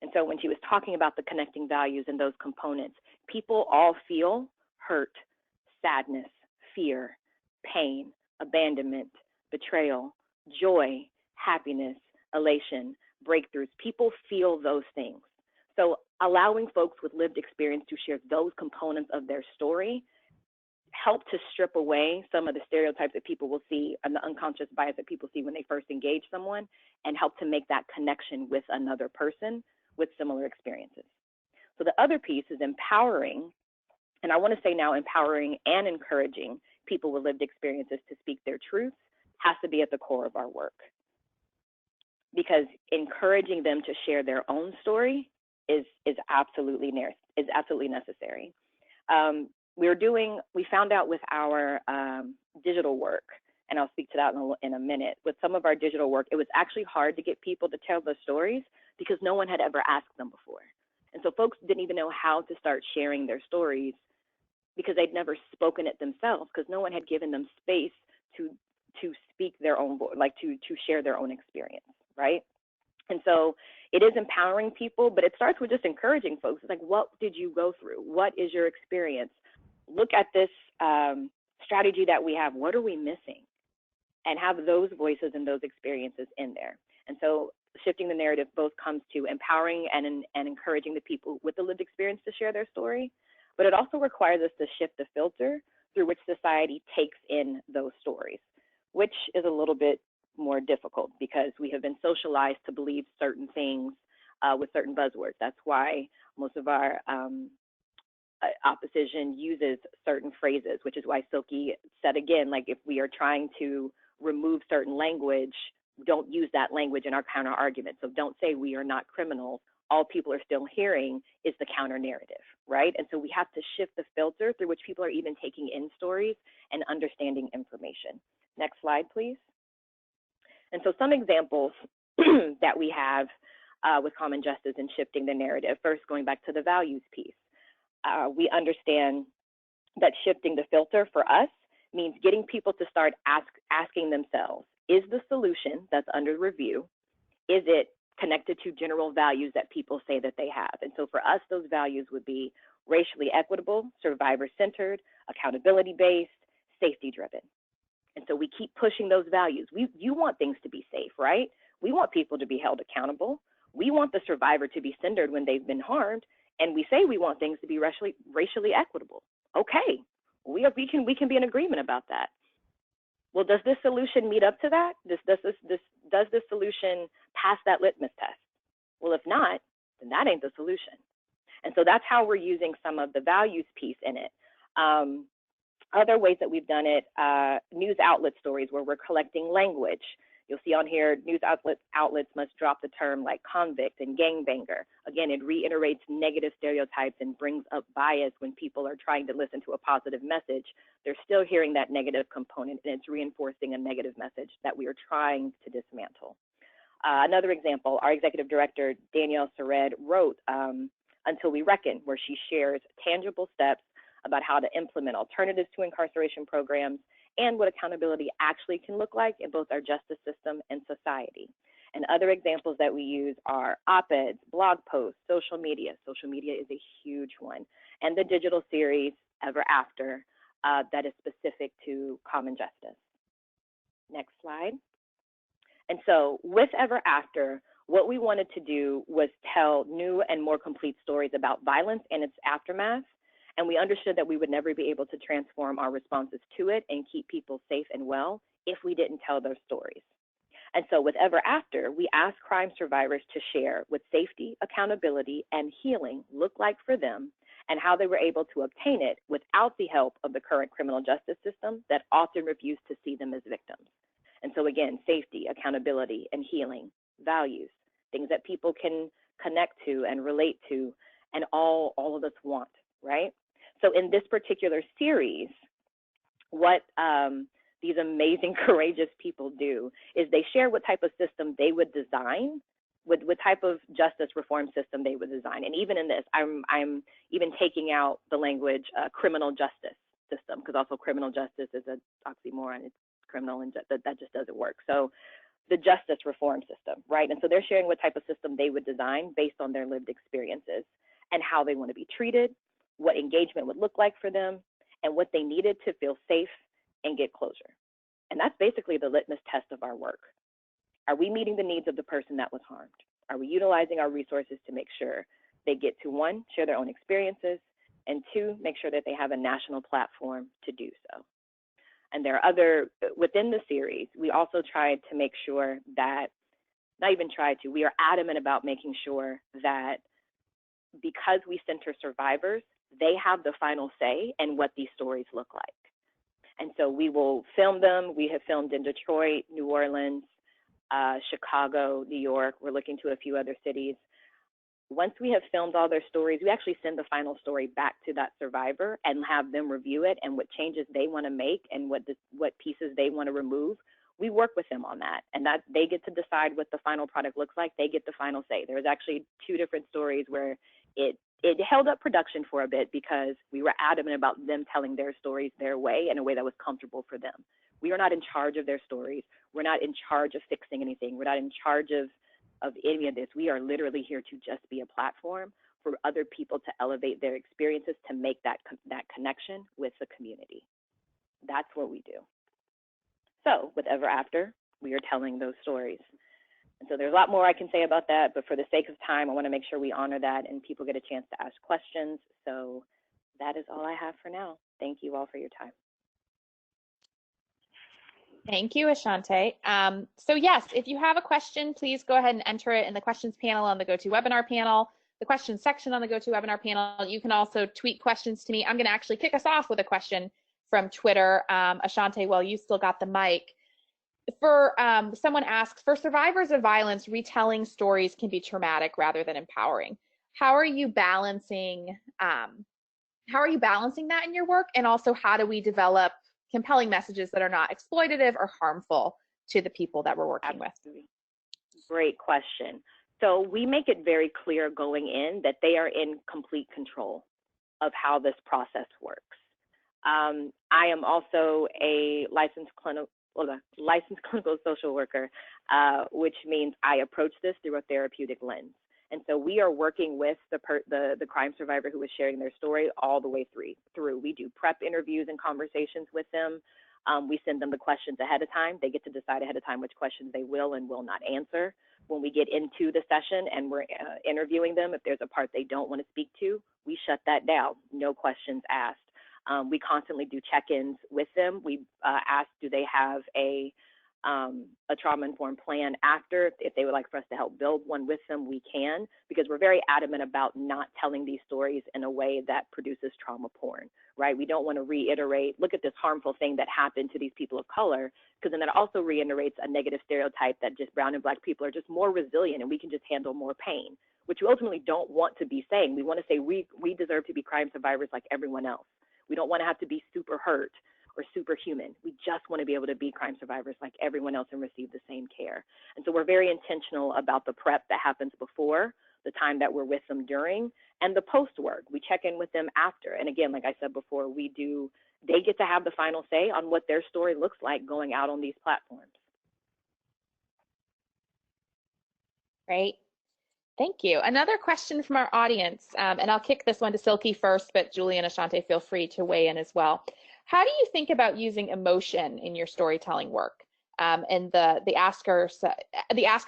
And so when she was talking about the connecting values and those components, people all feel hurt, sadness, fear, pain, abandonment, betrayal, joy, happiness, elation, breakthroughs. People feel those things. So allowing folks with lived experience to share those components of their story help to strip away some of the stereotypes that people will see and the unconscious bias that people see when they first engage someone, and help to make that connection with another person with similar experiences. So the other piece is empowering, and I want to say now empowering and encouraging people with lived experiences to speak their truth has to be at the core of our work, because encouraging them to share their own story is absolutely necessary. We found out with our digital work, and I'll speak to that in a minute, with some of our digital work, it was actually hard to get people to tell their stories because no one had ever asked them before. And so folks didn't even know how to start sharing their stories because they'd never spoken it themselves, because no one had given them space to speak their own voice, like to share their own experience, right? And so it is empowering people, but it starts with just encouraging folks. It's like, what did you go through? What is your experience? Look at this strategy that we have. What are we missing? And have those voices and those experiences in there. And so shifting the narrative both comes to empowering and encouraging the people with the lived experience to share their story, but it also requires us to shift the filter through which society takes in those stories, which is a little bit more difficult because we have been socialized to believe certain things with certain buzzwords. That's why most of our opposition uses certain phrases, which is why Silke said again, like if we are trying to remove certain language, don't use that language in our counter argument. So don't say we are not criminals. All people are still hearing is the counter narrative, right? And so we have to shift the filter through which people are even taking in stories and understanding information. Next slide, please. And so some examples that we have with common justice and shifting the narrative. First, going back to the values piece. We understand that shifting the filter for us means getting people to start asking themselves, is the solution that's under review, is it connected to general values that people say that they have? And so for us, those values would be racially equitable, survivor-centered, accountability-based, safety-driven. And so we keep pushing those values. You want things to be safe, right? We want people to be held accountable. We want the survivor to be centered when they've been harmed. And we say we want things to be racially equitable. Okay, we can be in agreement about that. Well, does this solution meet up to that? Does this solution pass that litmus test? Well, if not, then that ain't the solution. And so that's how we're using some of the values piece in it. Other ways that we've done it, news outlet stories where we're collecting language. You'll see on here, news outlets must drop the term like convict and gangbanger. Again, it reiterates negative stereotypes and brings up bias when people are trying to listen to a positive message. They're still hearing that negative component, and it's reinforcing a negative message that we are trying to dismantle. Another example, our executive director, Danielle Sered, wrote Until We Reckon, where she shares tangible steps about how to implement alternatives to incarceration programs and what accountability actually can look like in both our justice system and society. And other examples that we use are op-eds, blog posts, social media. Social media is a huge one. And the digital series, Ever After, that is specific to common justice. Next slide. And so with Ever After, what we wanted to do was tell new and more complete stories about violence and its aftermath. And we understood that we would never be able to transform our responses to it and keep people safe and well if we didn't tell those stories. And so with Ever After, we asked crime survivors to share what safety, accountability, and healing look like for them and how they were able to obtain it without the help of the current criminal justice system that often refused to see them as victims. And so again, safety, accountability, and healing, values, things that people can connect to and relate to, and all of us want, right? So in this particular series, what these amazing, courageous people do is they share what type of system they would design, what type of justice reform system they would design. And even in this, I'm even taking out the language criminal justice system, because also criminal justice is an oxymoron. It's criminal and that just doesn't work. So the justice reform system, right? And so they're sharing what type of system they would design based on their lived experiences and how they want to be treated, what engagement would look like for them, and what they needed to feel safe and get closure. And that's basically the litmus test of our work. Are we meeting the needs of the person that was harmed? Are we utilizing our resources to make sure they get to, one, share their own experiences, and two, make sure that they have a national platform to do so? And there are other, within the series, we also tried to make sure that, not even tried to, we are adamant about making sure that because we center survivors, they have the final say in what these stories look like. And so we will film them. We have filmed in Detroit, New Orleans, Chicago, New York. We're looking to a few other cities. Once we have filmed all their stories, we actually send the final story back to that survivor and have them review it and what changes they want to make and what pieces they want to remove. We work with them on that, and that they get to decide what the final product looks like. They get the final say. There was actually 2 different stories where it held up production for a bit because we were adamant about them telling their stories their way in a way that was comfortable for them. We are not in charge of their stories. We're not in charge of fixing anything. We're not in charge of any of this. We are literally here to just be a platform for other people to elevate their experiences, to make that connection with the community. That's what we do. So with Ever After, we are telling those stories. And so there's a lot more I can say about that, but for the sake of time, I want to make sure we honor that and people get a chance to ask questions. So that is all I have for now. Thank you all for your time. Thank you, Ashanti. So yes, if you have a question, please go ahead and enter it in the questions panel on the GoToWebinar panel, the questions section on the GoToWebinar panel. You can also tweet questions to me. I'm going to actually kick us off with a question from Twitter. Ashanti, while you still got the mic, Someone asks, for survivors of violence, retelling stories can be traumatic rather than empowering. How are you balancing that in your work? And also, how do we develop compelling messages that are not exploitative or harmful to the people that we're working with? Great question. So we make it very clear going in that they are in complete control of how this process works. I am also a licensed clinical social worker, which means I approach this through a therapeutic lens. And so we are working with the crime survivor who is sharing their story all the way through. We do prep interviews and conversations with them. We send them the questions ahead of time. They get to decide ahead of time which questions they will and will not answer. When we get into the session and we're interviewing them, if there's a part they don't want to speak to, we shut that down. No questions asked. We constantly do check-ins with them. We ask, do they have a trauma-informed plan after? If they would like for us to help build one with them, we can, because we're very adamant about not telling these stories in a way that produces trauma porn, right? We don't want to reiterate, look at this harmful thing that happened to these people of color, because then that also reiterates a negative stereotype that just brown and black people are just more resilient and we can just handle more pain, which we ultimately don't want to be saying. We want to say we deserve to be crime survivors like everyone else. We don't want to have to be super hurt or superhuman. We just want to be able to be crime survivors like everyone else and receive the same care. And so we're very intentional about the prep that happens before, the time that we're with them during, and the post work. We check in with them after. And again, like I said before, they get to have the final say on what their story looks like going out on these platforms. Great. Thank you. Another question from our audience, and I'll kick this one to Silke first, but Julie and Ashanti, feel free to weigh in as well. How do you think about using emotion in your storytelling work? And the asker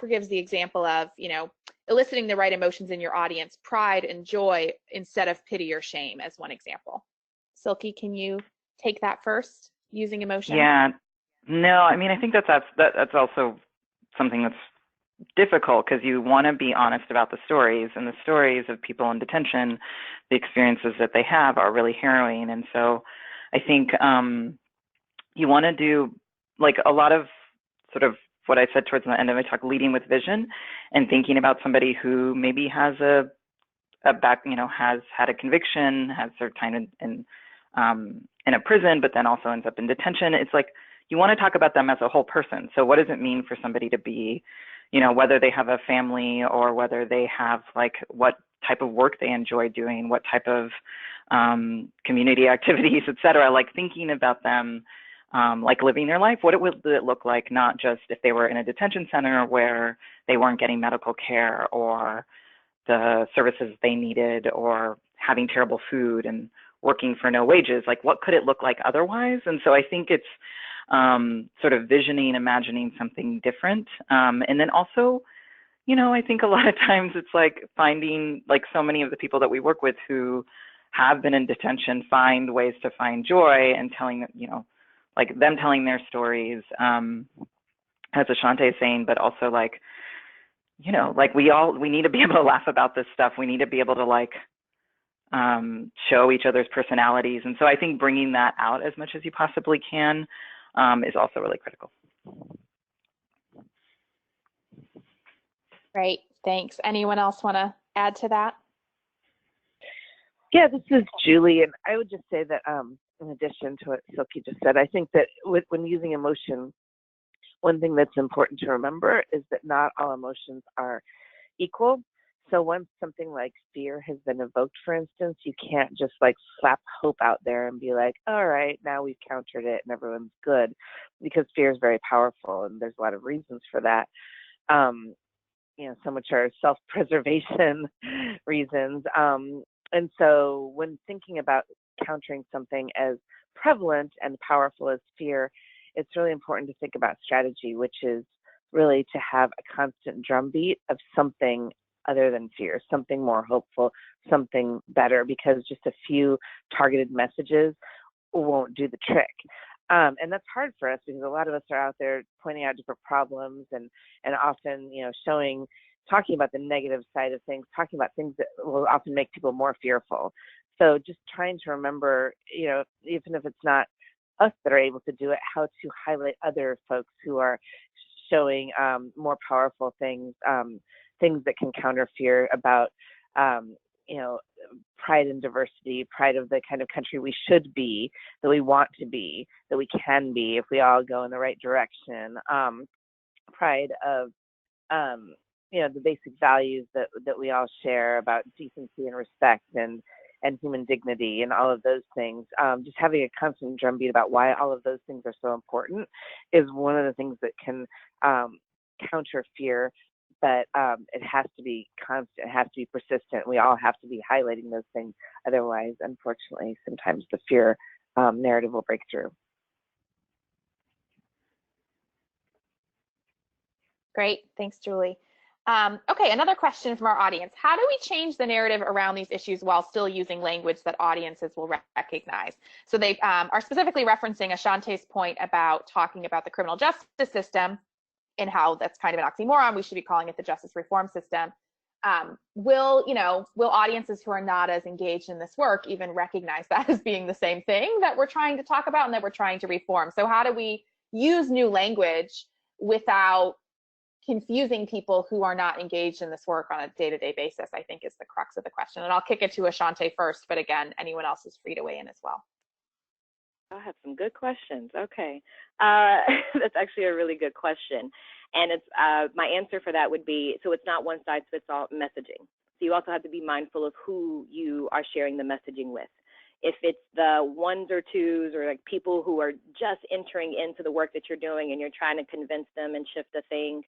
gives the example of, eliciting the right emotions in your audience, pride and joy instead of pity or shame as one example. Silke, can you take that first, using emotion? Yeah. No, I mean, I think that's also something that's difficult, because you want to be honest about the stories, and the stories of people in detention, the experiences that they have are really harrowing. And so I think you want to do like a lot of sort of what I said towards the end of my talk, leading with vision and thinking about somebody who maybe has has had a conviction, has served time in a prison, but then also ends up in detention. It's like you want to talk about them as a whole person. So what does it mean for somebody to be, whether they have a family or whether they have like what type of work they enjoy doing, what type of community activities, et cetera, like thinking about them like living their life. What would it look like, not just if they were in a detention center where they weren't getting medical care or the services they needed, or having terrible food and working for no wages, like what could it look like otherwise? And so I think it's sort of visioning, imagining something different. And then also, I think a lot of times it's like finding, like so many of the people that we work with who have been in detention find ways to find joy and telling, like them telling their stories, as Ashanti is saying, but also like, like we need to be able to laugh about this stuff. We need to be able to like show each other's personalities. And so I think bringing that out as much as you possibly can is also really critical. Great, thanks. Anyone else want to add to that? Yeah, this is Julie, and I would just say that in addition to what Silke just said, I think that when using emotion, one thing that's important to remember is that not all emotions are equal. So once something like fear has been evoked, for instance, you can't just like slap hope out there and be like, all right, now we've countered it and everyone's good, because fear is very powerful and there's a lot of reasons for that. Some which are self-preservation reasons. And so when thinking about countering something as prevalent and powerful as fear, it's really important to think about strategy, which is really to have a constant drumbeat of something other than fear, something more hopeful, something better, because just a few targeted messages won't do the trick. And that's hard for us because a lot of us are out there pointing out different problems and often, talking about the negative side of things, talking about things that will often make people more fearful. So just trying to remember, even if it's not us that are able to do it, how to highlight other folks who are showing more powerful things, things that can counter fear about, you know, pride and diversity, pride of the kind of country we should be, that we want to be, that we can be if we all go in the right direction, pride of, you know, the basic values that we all share about decency and respect and human dignity and all of those things. Just having a constant drumbeat about why all of those things are so important is one of the things that can counter fear, but it has to be constant, it has to be persistent. We all have to be highlighting those things. Otherwise, unfortunately, sometimes the fear narrative will break through. Great, thanks, Julie. Okay, another question from our audience. How do we change the narrative around these issues while still using language that audiences will recognize? So they are specifically referencing Ashante's point about talking about the criminal justice system and how that's kind of an oxymoron. We should be calling it the justice reform system. Will audiences who are not as engaged in this work even recognize that as being the same thing that we're trying to talk about and that we're trying to reform? So how do we use new language without confusing people who are not engaged in this work on a day-to-day basis, I think is the crux of the question. And I'll kick it to Ashanti first, but again, anyone else is free to weigh in as well. I have some good questions. Okay. That's actually a really good question. And it's my answer for that would be, so it's not one-size-fits-all messaging. So you also have to be mindful of who you are sharing the messaging with. If it's the ones or twos or like people who are just entering into the work that you're doing and you're trying to convince them and shift a thing,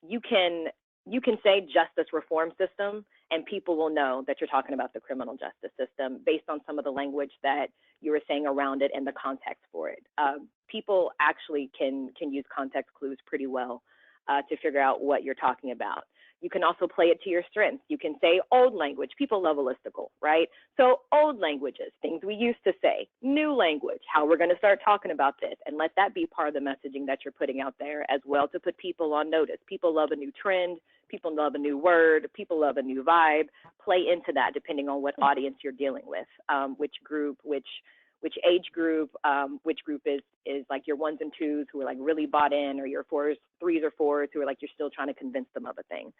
you can say justice reform system and people will know that you're talking about the criminal justice system based on some of the language that you were saying around it and the context for it. People actually can use context clues pretty well to figure out what you're talking about. You can also play it to your strengths. You can say old language. People love a listicle, right? So old languages, things we used to say. New language, how we're going to start talking about this, and let that be part of the messaging that you're putting out there as well to put people on notice. People love a new trend. People love a new word. People love a new vibe. Play into that depending on what audience you're dealing with, which group, which age group, which group is like your ones and twos who are like really bought in, or your threes or fours who are like you're still trying to convince them of a thing.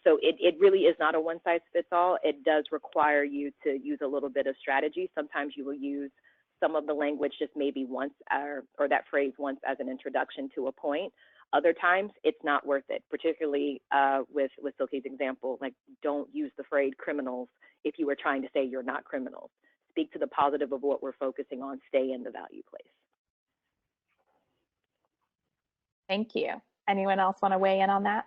So it really is not a one size fits all. It does require you to use a little bit of strategy. Sometimes you will use some of the language just maybe once or that phrase once as an introduction to a point. Other times it's not worth it, particularly with Silke's example, like don't use the phrase criminals if you were trying to say you're not criminals. Speak to the positive of what we're focusing on, stay in the value place. Thank you. Anyone else want to weigh in on that?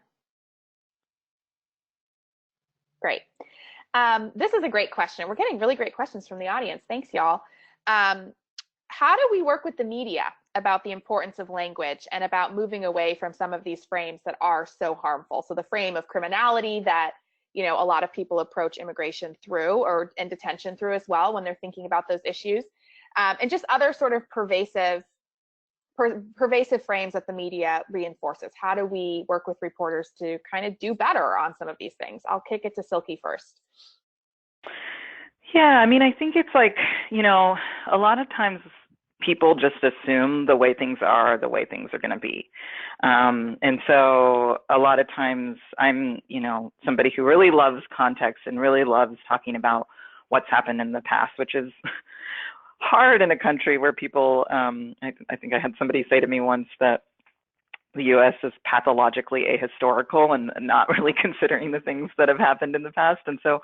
Great. This is a great question. We're getting really great questions from the audience. Thanks, y'all. How do we work with the media about the importance of language and about moving away from some of these frames that are so harmful? So the frame of criminality that a lot of people approach immigration through and detention through as well when they're thinking about those issues, and just other sort of pervasive frames that the media reinforces. How do we work with reporters to kind of do better on some of these things? I'll kick it to Silke first. Yeah, I mean, I think it's like, a lot of times people just assume the way things are going to be. And so a lot of times I'm, somebody who really loves context and really loves talking about what's happened in the past, which is hard in a country where people, I think I had somebody say to me once that the U.S. is pathologically ahistorical and not really considering the things that have happened in the past. And so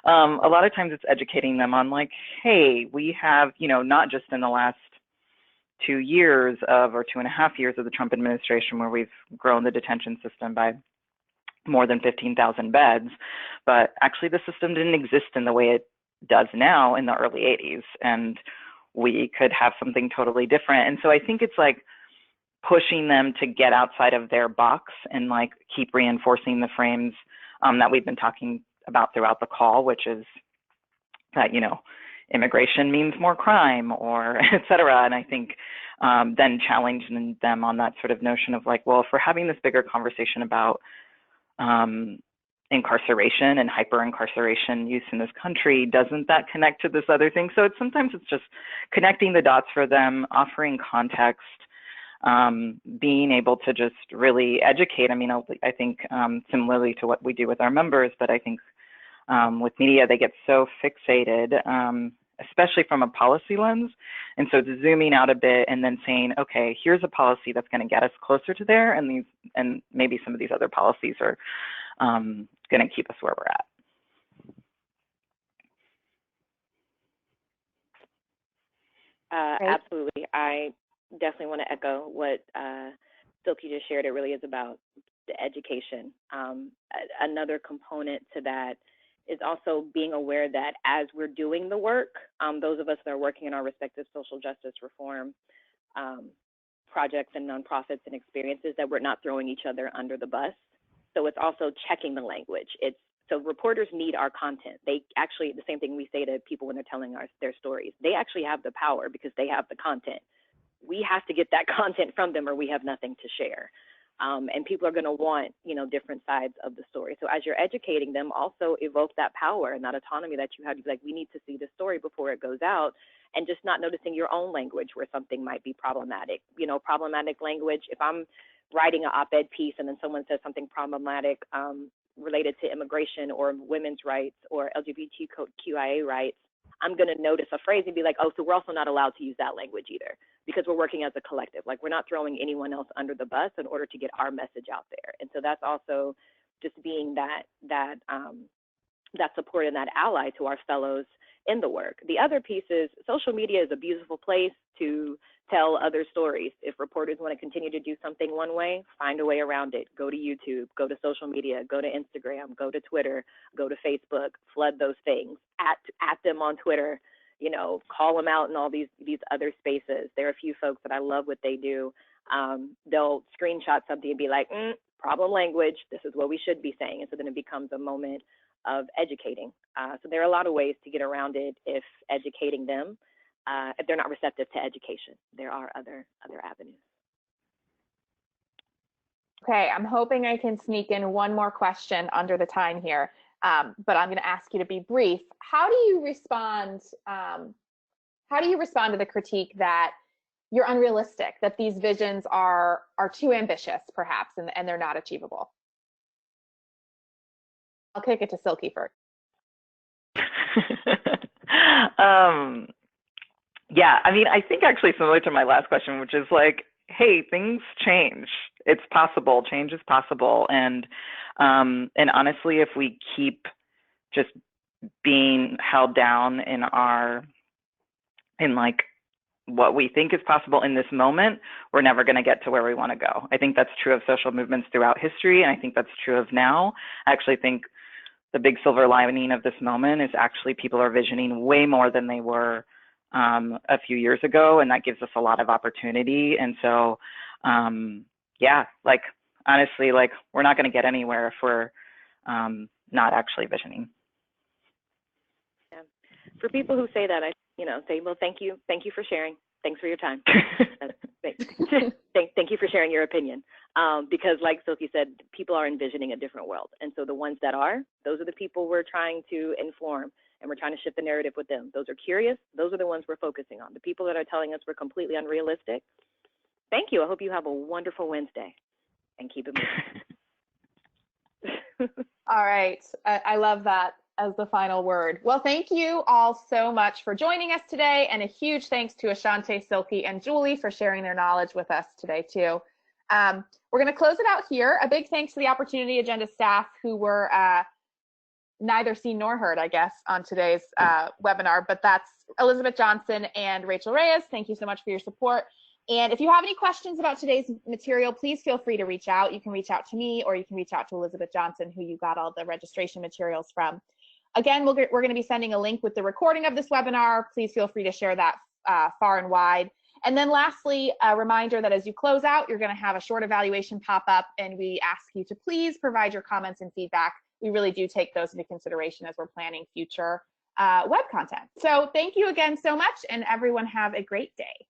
a lot of times it's educating them on like, hey, we have, not just in the last 2 years or 2.5 years of the Trump administration where we've grown the detention system by more than 15,000 beds, but actually the system didn't exist in the way it does now in the early 80s, and we could have something totally different. And so I think it's like pushing them to get outside of their box and like keep reinforcing the frames that we've been talking about throughout the call, which is that, immigration means more crime or et cetera. And I think then challenging them on that sort of notion of like, well, if we're having this bigger conversation about incarceration and hyper-incarceration use in this country, doesn't that connect to this other thing? So sometimes it's just connecting the dots for them, offering context, being able to just really educate. I mean, I think similarly to what we do with our members, but I think with media, they get so fixated, especially from a policy lens. And so it's zooming out a bit and then saying, okay, here's a policy that's going to get us closer to there, and maybe some of these other policies are going to keep us where we're at. Absolutely. I definitely want to echo what Silke just shared. It really is about the education. Another component to that is also being aware that as we're doing the work, those of us that are working in our respective social justice reform projects and nonprofits and experiences, that we're not throwing each other under the bus. So it's also checking the language. So reporters need our content. They actually, the same thing we say to people when they're telling their stories, they actually have the power because they have the content. We have to get that content from them or we have nothing to share. And people are going to want, different sides of the story. So as you're educating them, also evoke that power and that autonomy that you have. Like, we need to see the story before it goes out, and just not noticing your own language where something might be problematic. Problematic language. If I'm writing an op-ed piece and then someone says something problematic related to immigration or women's rights or LGBTQIA rights, I'm going to notice a phrase and be like, oh, so we're also not allowed to use that language either, because we're working as a collective. Like, we're not throwing anyone else under the bus in order to get our message out there. And so that's also just being that support and that ally to our fellows in the work. The other piece is social media is a beautiful place to tell other stories. If reporters want to continue to do something one way, find a way around it. Go to YouTube, go to social media, go to Instagram, go to Twitter, go to Facebook, flood those things, at them on Twitter, call them out in all these other spaces. There are a few folks that I love what they do. They'll screenshot something and be like, problem language, this is what we should be saying. And so then it becomes a moment of educating. So there are a lot of ways to get around it if educating them. If they're not receptive to education, there are other avenues. Okay, I'm hoping I can sneak in one more question under the time here, but I'm going to ask you to be brief. How do you respond? How do you respond to the critique that you're unrealistic, that these visions are too ambitious, perhaps, and they're not achievable? I'll kick it to Silke first. Yeah, I mean, I think actually similar to my last question, which is like, hey, things change. It's possible. Change is possible. And honestly, if we keep just being held down in like what we think is possible in this moment, we're never going to get to where we want to go. I think that's true of social movements throughout history, and I think that's true of now. I actually think the big silver lining of this moment is actually people are visioning way more than they were a few years ago, and that gives us a lot of opportunity. And so, yeah, like, honestly, like, we're not going to get anywhere if we're not actually visioning. Yeah. For people who say that, I say, well, thank you for sharing. Thanks for your time. Thank you for sharing your opinion. Because like Silke said, people are envisioning a different world. And so the ones that those are the people we're trying to inform, and we're trying to shift the narrative with them. Those are curious. Those are the ones we're focusing on. The people that are telling us we're completely unrealistic, thank you. I hope you have a wonderful Wednesday, and keep it moving. All right. I love that as the final word. Well, thank you all so much for joining us today, and a huge thanks to Ashanti, Silke, and Julie for sharing their knowledge with us today too. We're going to close it out here. A big thanks to the Opportunity Agenda staff who were neither seen nor heard, I guess, on today's webinar, but that's Elizabeth Johnson and Rachel Reyes. Thank you so much for your support. And if you have any questions about today's material, please feel free to reach out. You can reach out to me, or you can reach out to Elizabeth Johnson, who you got all the registration materials from. Again, we're going to be sending a link with the recording of this webinar. Please feel free to share that far and wide. And then lastly, a reminder that as you close out, you're going to have a short evaluation pop up, and we ask you to please provide your comments and feedback. We really do take those into consideration as we're planning future web content. So thank you again so much, and everyone have a great day.